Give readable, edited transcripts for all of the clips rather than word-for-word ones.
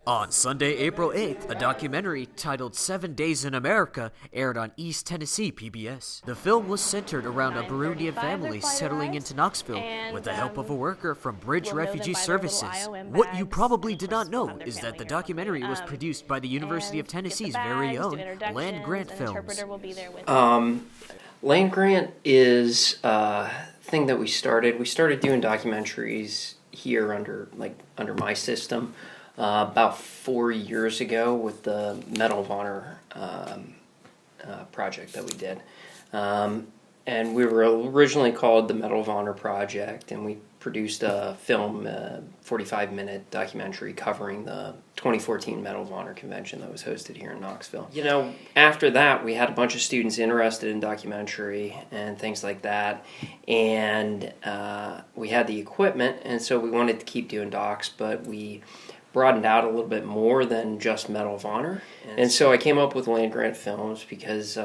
On Sunday, April 8th, a documentary titled 7 Days in America aired on East Tennessee PBS. The film was centered around a Burundian family settling into Knoxville with the help of a worker from Bridge Refugee Services. What you probably did not know is that the documentary was produced by the University of Tennessee's very own Land Grant Films. Land Grant is a thing that we started. We started doing documentaries here under my system. About 4 years ago with the Medal of Honor project that we did. And we were originally called the Medal of Honor Project, and we produced a film, 45-minute documentary covering the 2014 Medal of Honor convention that was hosted here in Knoxville. You know, after that, we had a bunch of students interested in documentary and things like that, and we had the equipment, and so we wanted to keep doing docs, but we broadened out a little bit more than just Medal of Honor. And so I came up with Land Grant Films because,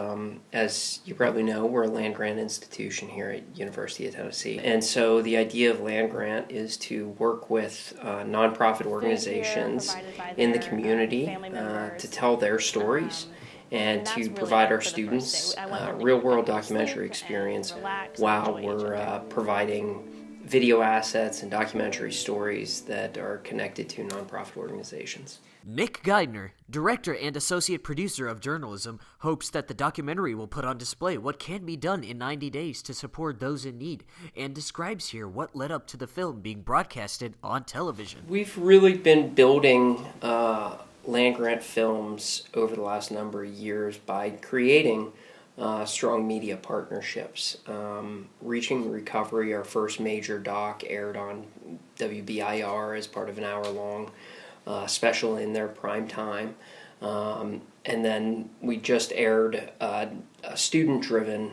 as you probably know, we're a land grant institution here at University of Tennessee. And so the idea of Land Grant is to work with nonprofit organizations in the community to tell their stories and to provide our students real-world documentary experience while we're providing video assets and documentary stories that are connected to nonprofit organizations. Nick Geidner, director and associate producer of journalism, hopes that the documentary will put on display what can be done in 90 days to support those in need, and describes here what led up to the film being broadcasted on television. We've really been building Land Grant Films over the last number of years by creating strong media partnerships. Reaching Recovery, our first major doc, aired on WBIR as part of an hour-long special in their prime time. And then we just aired a student-driven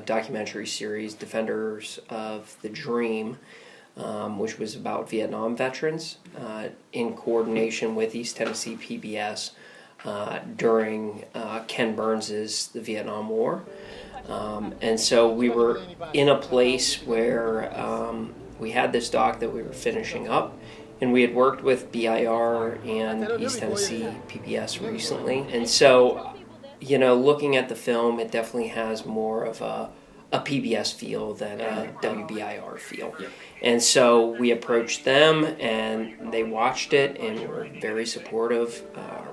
documentary series, Defenders of the Dream, which was about Vietnam veterans in coordination with East Tennessee PBS. During Ken Burns's The Vietnam War. And so we were in a place where we had this doc that we were finishing up, and we had worked with BIR and East Tennessee PBS recently. And so, you know, looking at the film, it definitely has more of a PBS feel than a WBIR feel. And so we approached them, and they watched it and were very supportive,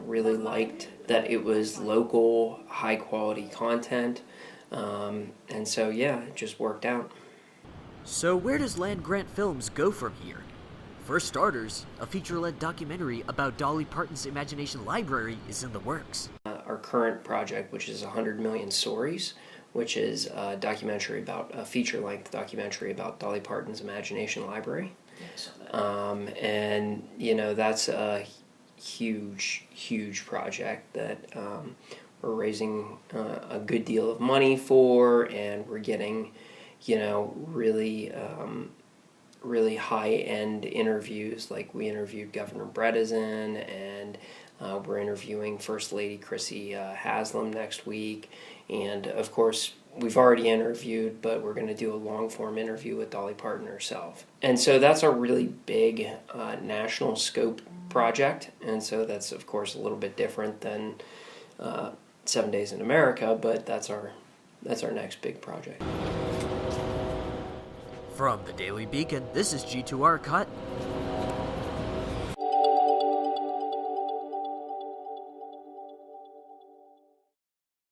really liked that it was local, high-quality content. And so, yeah, it just worked out. So where does Land Grant Films go from here? For starters, a feature-length documentary about Dolly Parton's Imagination Library is in the works. Our current project, which is 100 Million Stories, which is a feature-length documentary about Dolly Parton's Imagination Library. And, you know, that's a huge project that we're raising a good deal of money for, and we're getting, you know, really high-end interviews. Like, we interviewed Governor Bredesen, and we're interviewing First Lady Chrissy Haslam next week. And, of course, we've already interviewed, but we're going to do a long-form interview with Dolly Parton herself. And so that's a really big national scope project. And so that's, of course, a little bit different than 7 Days in America, but that's our next big project. From the Daily Beacon, this is Jitu Arcot.